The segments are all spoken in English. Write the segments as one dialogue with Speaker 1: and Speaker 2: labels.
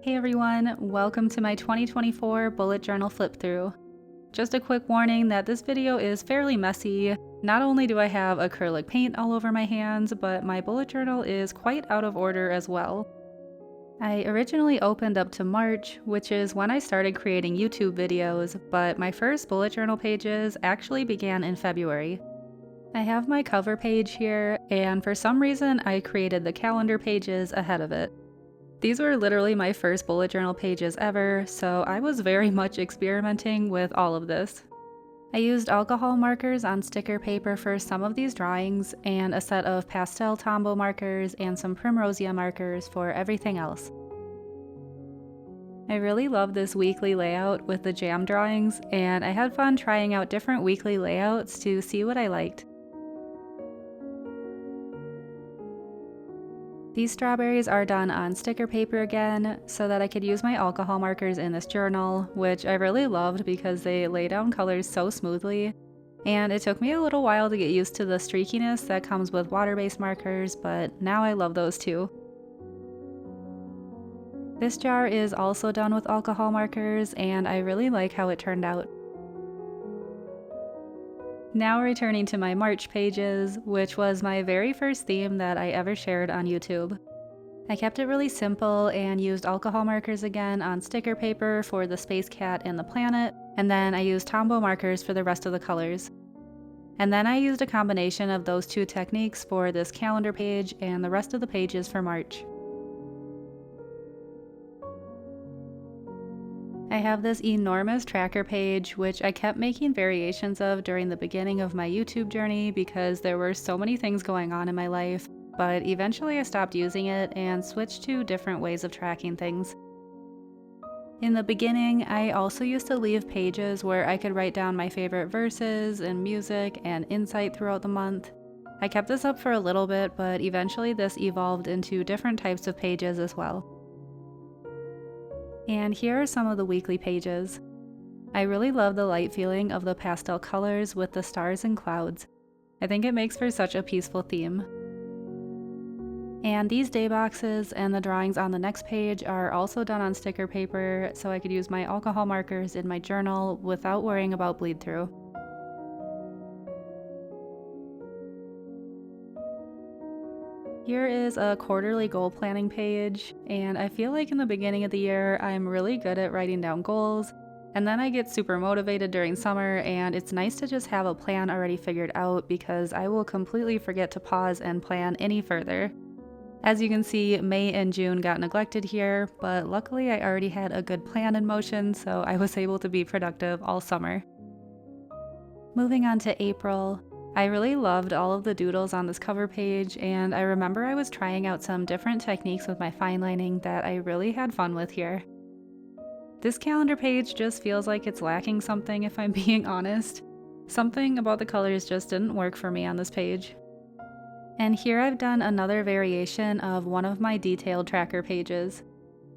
Speaker 1: Hey everyone, welcome to my 2024 bullet journal flip through. Just a quick warning that this video is fairly messy. Not only do I have acrylic paint all over my hands, but my bullet journal is quite out of order as well. I originally opened up to March, which is when I started creating YouTube videos, but my first bullet journal pages actually began in February. I have my cover page here, and for some reason I created the calendar pages ahead of it. These were literally my first bullet journal pages ever, so I was very much experimenting with all of this. I used alcohol markers on sticker paper for some of these drawings, and a set of pastel Tombow markers and some Primrosea markers for everything else. I really love this weekly layout with the jam drawings, and I had fun trying out different weekly layouts to see what I liked. These strawberries are done on sticker paper again, so that I could use my alcohol markers in this journal, which I really loved because they lay down colors so smoothly. And it took me a little while to get used to the streakiness that comes with water-based markers, but now I love those too. This jar is also done with alcohol markers, and I really like how it turned out. Now returning to my March pages, which was my very first theme that I ever shared on YouTube. I kept it really simple and used alcohol markers again on sticker paper for the space cat and the planet, and then I used Tombow markers for the rest of the colors. And then I used a combination of those two techniques for this calendar page and the rest of the pages for March. I have this enormous tracker page, which I kept making variations of during the beginning of my YouTube journey because there were so many things going on in my life, but eventually I stopped using it and switched to different ways of tracking things. In the beginning, I also used to leave pages where I could write down my favorite verses and music and insight throughout the month. I kept this up for a little bit, but eventually this evolved into different types of pages as well. And here are some of the weekly pages. I really love the light feeling of the pastel colors with the stars and clouds. I think it makes for such a peaceful theme. And these day boxes and the drawings on the next page are also done on sticker paper, so I could use my alcohol markers in my journal without worrying about bleed through. Here is a quarterly goal planning page, and I feel like in the beginning of the year I'm really good at writing down goals, and then I get super motivated during summer, and it's nice to just have a plan already figured out because I will completely forget to pause and plan any further. As you can see, May and June got neglected here, but luckily I already had a good plan in motion, so I was able to be productive all summer. Moving on to April. I really loved all of the doodles on this cover page, and I remember I was trying out some different techniques with my fine lining that I really had fun with here. This calendar page just feels like it's lacking something if I'm being honest. Something about the colors just didn't work for me on this page. And here I've done another variation of one of my detailed tracker pages.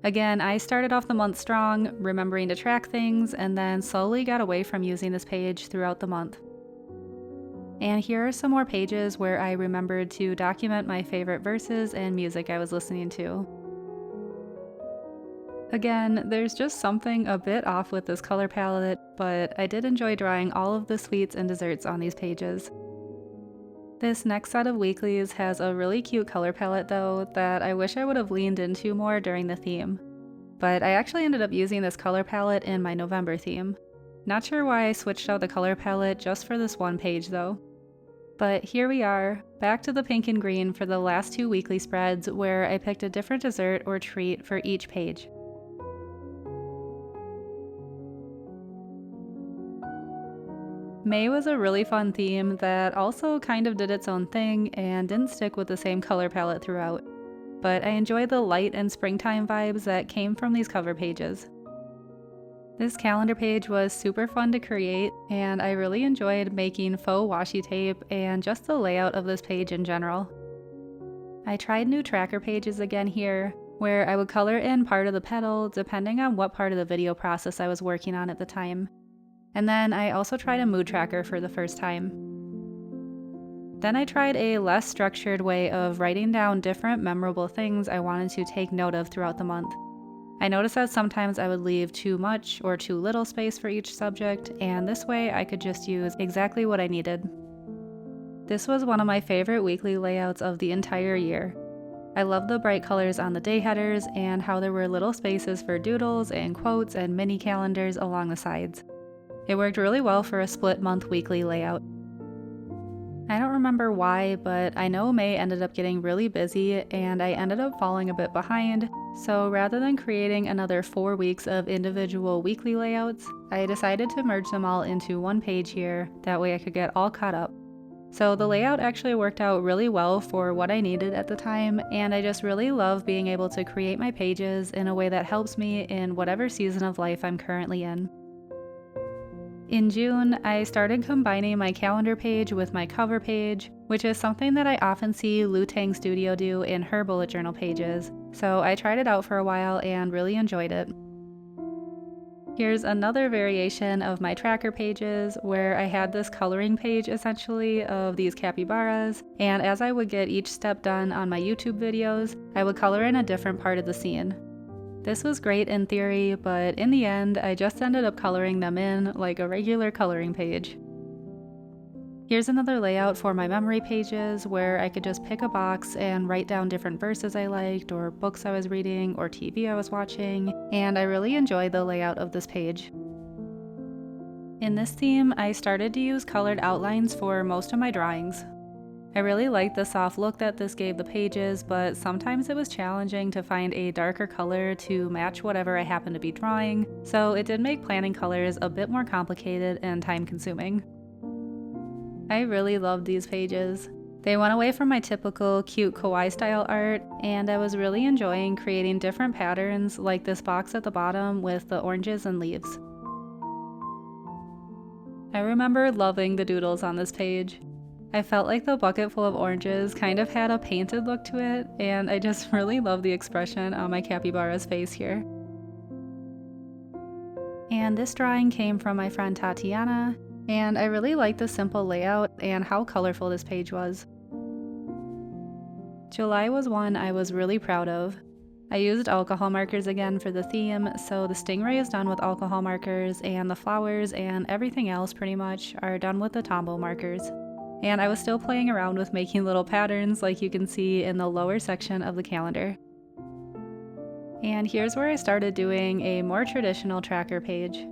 Speaker 1: Again, I started off the month strong, remembering to track things, and then slowly got away from using this page throughout the month. And here are some more pages where I remembered to document my favorite verses and music I was listening to. Again, there's just something a bit off with this color palette, but I did enjoy drawing all of the sweets and desserts on these pages. This next set of weeklies has a really cute color palette though that I wish I would have leaned into more during the theme. But I actually ended up using this color palette in my November theme. Not sure why I switched out the color palette just for this one page though. But here we are, back to the pink and green for the last two weekly spreads where I picked a different dessert or treat for each page. May was a really fun theme that also kind of did its own thing and didn't stick with the same color palette throughout. But I enjoyed the light and springtime vibes that came from these cover pages. This calendar page was super fun to create, and I really enjoyed making faux washi tape and just the layout of this page in general. I tried new tracker pages again here, where I would color in part of the petal depending on what part of the video process I was working on at the time. And then I also tried a mood tracker for the first time. Then I tried a less structured way of writing down different memorable things I wanted to take note of throughout the month. I noticed that sometimes I would leave too much or too little space for each subject, and this way I could just use exactly what I needed. This was one of my favorite weekly layouts of the entire year. I loved the bright colors on the day headers and how there were little spaces for doodles and quotes and mini calendars along the sides. It worked really well for a split month weekly layout. I don't remember why, but I know May ended up getting really busy and I ended up falling a bit behind, so rather than creating another 4 weeks of individual weekly layouts, I decided to merge them all into one page here, that way I could get all caught up. So the layout actually worked out really well for what I needed at the time, and I just really love being able to create my pages in a way that helps me in whatever season of life I'm currently in. In June, I started combining my calendar page with my cover page, which is something that I often see Lu Tang Studio do in her bullet journal pages, so I tried it out for a while and really enjoyed it. Here's another variation of my tracker pages where I had this coloring page essentially of these capybaras, and as I would get each step done on my YouTube videos, I would color in a different part of the scene. This was great in theory, but in the end, I just ended up coloring them in like a regular coloring page. Here's another layout for my memory pages where I could just pick a box and write down different verses I liked, or books I was reading, or TV I was watching, and I really enjoyed the layout of this page. In this theme, I started to use colored outlines for most of my drawings. I really liked the soft look that this gave the pages, but sometimes it was challenging to find a darker color to match whatever I happened to be drawing, so it did make planning colors a bit more complicated and time-consuming. I really loved these pages. They went away from my typical cute kawaii style art, and I was really enjoying creating different patterns like this box at the bottom with the oranges and leaves. I remember loving the doodles on this page. I felt like the bucket full of oranges kind of had a painted look to it, and I just really love the expression on my capybara's face here. And this drawing came from my friend Tatiana, and I really liked the simple layout and how colorful this page was. July was one I was really proud of. I used alcohol markers again for the theme, so the stingray is done with alcohol markers, and the flowers and everything else pretty much are done with the Tombow markers. And I was still playing around with making little patterns like you can see in the lower section of the calendar. And here's where I started doing a more traditional tracker page.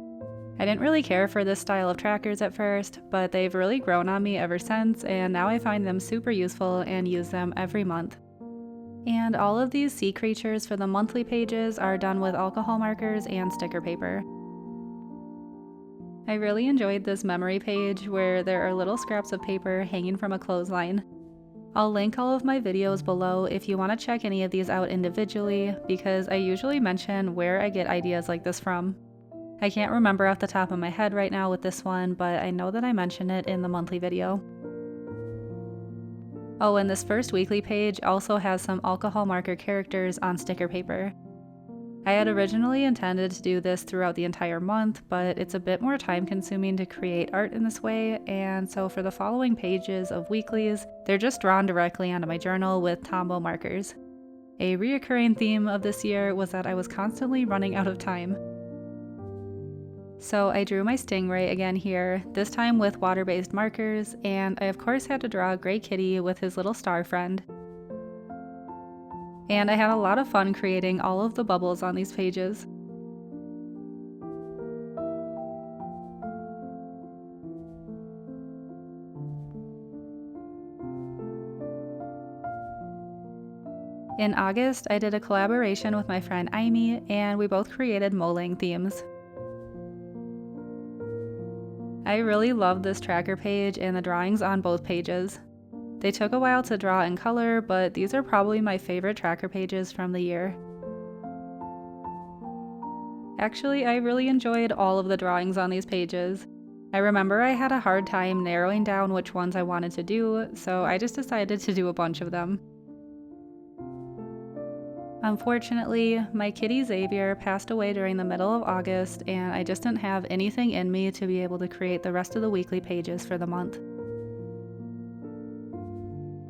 Speaker 1: I didn't really care for this style of trackers at first, but they've really grown on me ever since, and now I find them super useful and use them every month. And all of these sea creatures for the monthly pages are done with alcohol markers and sticker paper. I really enjoyed this memory page where there are little scraps of paper hanging from a clothesline. I'll link all of my videos below if you want to check any of these out individually, because I usually mention where I get ideas like this from. I can't remember off the top of my head right now with this one, but I know that I mentioned it in the monthly video. Oh, and this first weekly page also has some alcohol marker characters on sticker paper. I had originally intended to do this throughout the entire month, but it's a bit more time consuming to create art in this way, and so for the following pages of weeklies, they're just drawn directly onto my journal with Tombow markers. A reoccurring theme of this year was that I was constantly running out of time. So I drew my stingray again here, this time with water-based markers, and I of course had to draw a gray kitty with his little star friend. And I had a lot of fun creating all of the bubbles on these pages. In August, I did a collaboration with my friend Aimee, and we both created molang themes. I really loved this tracker page and the drawings on both pages. They took a while to draw in color, but these are probably my favorite tracker pages from the year. Actually, I really enjoyed all of the drawings on these pages. I remember I had a hard time narrowing down which ones I wanted to do, so I just decided to do a bunch of them. Unfortunately, my kitty Xavier passed away during the middle of August, and I just didn't have anything in me to be able to create the rest of the weekly pages for the month.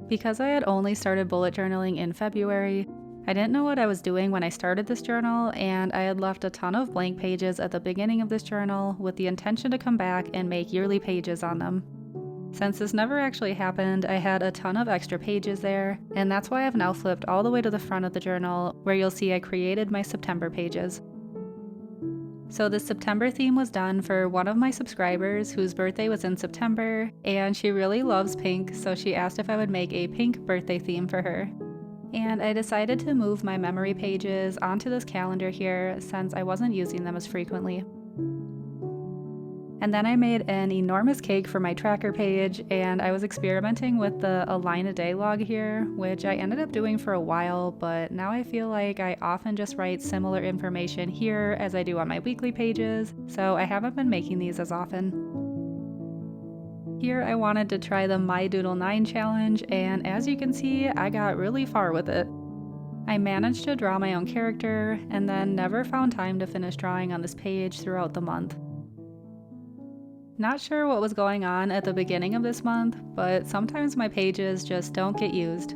Speaker 1: Because I had only started bullet journaling in February, I didn't know what I was doing when I started this journal, and I had left a ton of blank pages at the beginning of this journal with the intention to come back and make yearly pages on them. Since this never actually happened, I had a ton of extra pages there, and that's why I've now flipped all the way to the front of the journal, where you'll see I created my September pages. So the September theme was done for one of my subscribers whose birthday was in September, and she really loves pink, so she asked if I would make a pink birthday theme for her. And I decided to move my memory pages onto this calendar here since I wasn't using them as frequently. And then I made an enormous cake for my tracker page, and I was experimenting with the a line a day log here, which I ended up doing for a while, but now I feel like I often just write similar information here as I do on my weekly pages, so I haven't been making these as often. Here I wanted to try the My Doodle 9 challenge, and as you can see, I got really far with it. I managed to draw my own character, and then never found time to finish drawing on this page throughout the month. Not sure what was going on at the beginning of this month, but sometimes my pages just don't get used.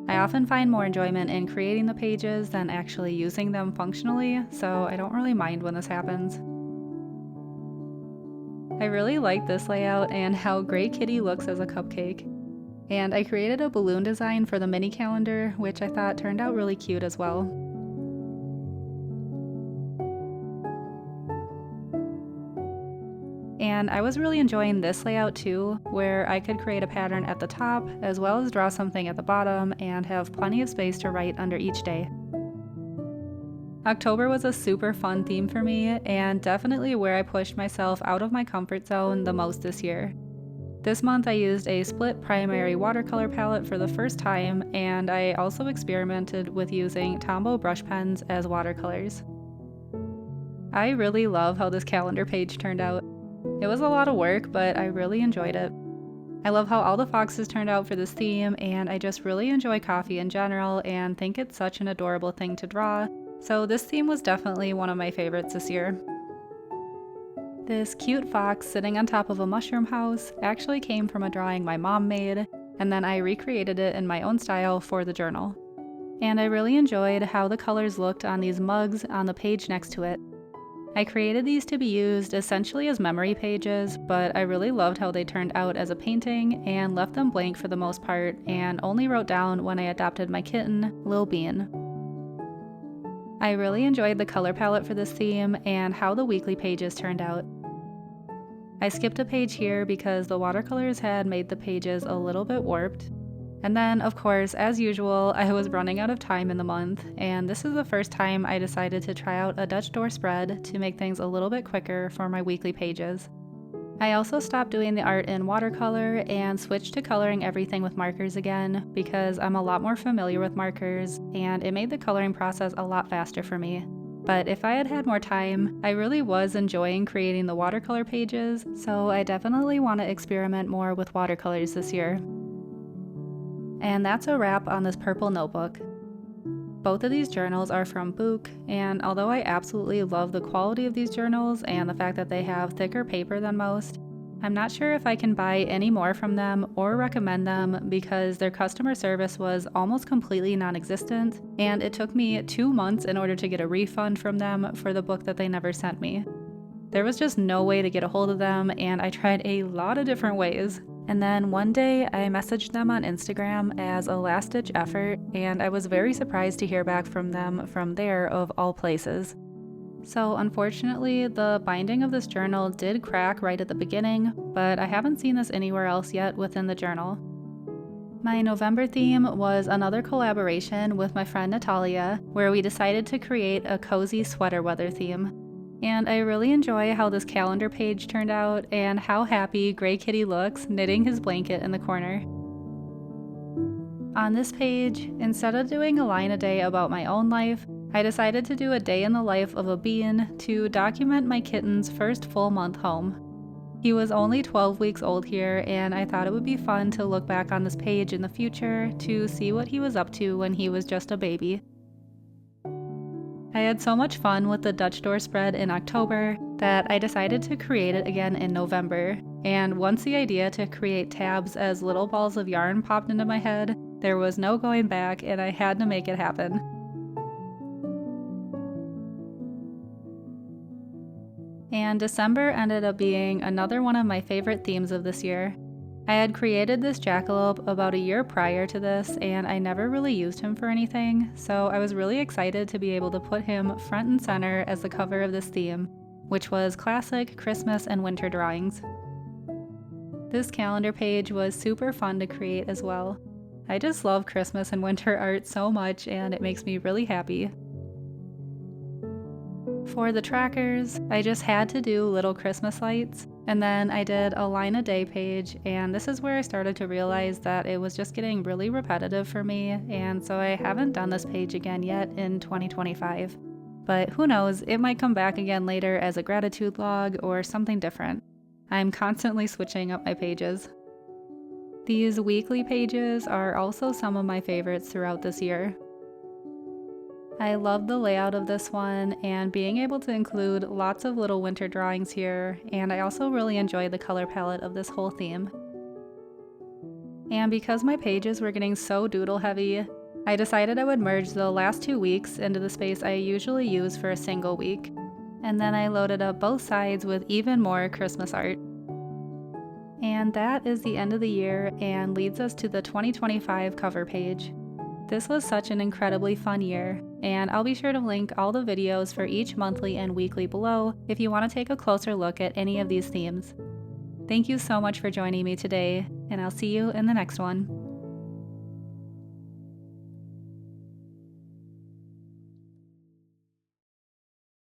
Speaker 1: I often find more enjoyment in creating the pages than actually using them functionally, so I don't really mind when this happens. I really like this layout and how Gray Kitty looks as a cupcake. And I created a balloon design for the mini calendar, which I thought turned out really cute as well. And I was really enjoying this layout too, where I could create a pattern at the top, as well as draw something at the bottom, and have plenty of space to write under each day. October was a super fun theme for me, and definitely where I pushed myself out of my comfort zone the most this year. This month I used a split primary watercolor palette for the first time, and I also experimented with using Tombow brush pens as watercolors. I really love how this calendar page turned out. It was a lot of work, but I really enjoyed it. I love how all the foxes turned out for this theme, and I just really enjoy coffee in general and think it's such an adorable thing to draw, so this theme was definitely one of my favorites this year. This cute fox sitting on top of a mushroom house actually came from a drawing my mom made, and then I recreated it in my own style for the journal. And I really enjoyed how the colors looked on these mugs on the page next to it. I created these to be used essentially as memory pages, but I really loved how they turned out as a painting and left them blank for the most part, and only wrote down when I adopted my kitten, Lil Bean. I really enjoyed the color palette for this theme and how the weekly pages turned out. I skipped a page here because the watercolors had made the pages a little bit warped. And then, of course, as usual, I was running out of time in the month, and this is the first time I decided to try out a Dutch door spread to make things a little bit quicker for my weekly pages. I also stopped doing the art in watercolor and switched to coloring everything with markers again because I'm a lot more familiar with markers, and it made the coloring process a lot faster for me. But if I had had more time, I really was enjoying creating the watercolor pages, so I definitely want to experiment more with watercolors this year. And that's a wrap on this purple notebook. Both of these journals are from Book, and although I absolutely love the quality of these journals and the fact that they have thicker paper than most, I'm not sure if I can buy any more from them or recommend them because their customer service was almost completely non-existent, and it took me 2 months in order to get a refund from them for the book that they never sent me. There was just no way to get a hold of them, and I tried a lot of different ways. And then one day I messaged them on Instagram as a last-ditch effort, and I was very surprised to hear back from them from there of all places. So unfortunately, the binding of this journal did crack right at the beginning, but I haven't seen this anywhere else yet within the journal. My November theme was another collaboration with my friend Natalia, where we decided to create a cozy sweater weather theme. And I really enjoy how this calendar page turned out and how happy Gray Kitty looks knitting his blanket in the corner. On this page, instead of doing a line a day about my own life, I decided to do a day in the life of a bean to document my kitten's first full month home. He was only 12 weeks old here, and I thought it would be fun to look back on this page in the future to see what he was up to when he was just a baby. I had so much fun with the Dutch door spread in October that I decided to create it again in November, and once the idea to create tabs as little balls of yarn popped into my head, there was no going back and I had to make it happen. And December ended up being another one of my favorite themes of this year. I had created this jackalope about a year prior to this, and I never really used him for anything, so I was really excited to be able to put him front and center as the cover of this theme, which was classic Christmas and winter drawings. This calendar page was super fun to create as well. I just love Christmas and winter art so much, and it makes me really happy. For the trackers, I just had to do little Christmas lights, and then I did a line a day page, and this is where I started to realize that it was just getting really repetitive for me, and so I haven't done this page again yet in 2025. But who knows, it might come back again later as a gratitude log or something different. I'm constantly switching up my pages. These weekly pages are also some of my favorites throughout this year. I love the layout of this one and being able to include lots of little winter drawings here, and I also really enjoy the color palette of this whole theme. And because my pages were getting so doodle heavy, I decided I would merge the last 2 weeks into the space I usually use for a single week, and then I loaded up both sides with even more Christmas art. And that is the end of the year and leads us to the 2025 cover page. This was such an incredibly fun year, and I'll be sure to link all the videos for each monthly and weekly below if you want to take a closer look at any of these themes. Thank you so much for joining me today, and I'll see you in the next one.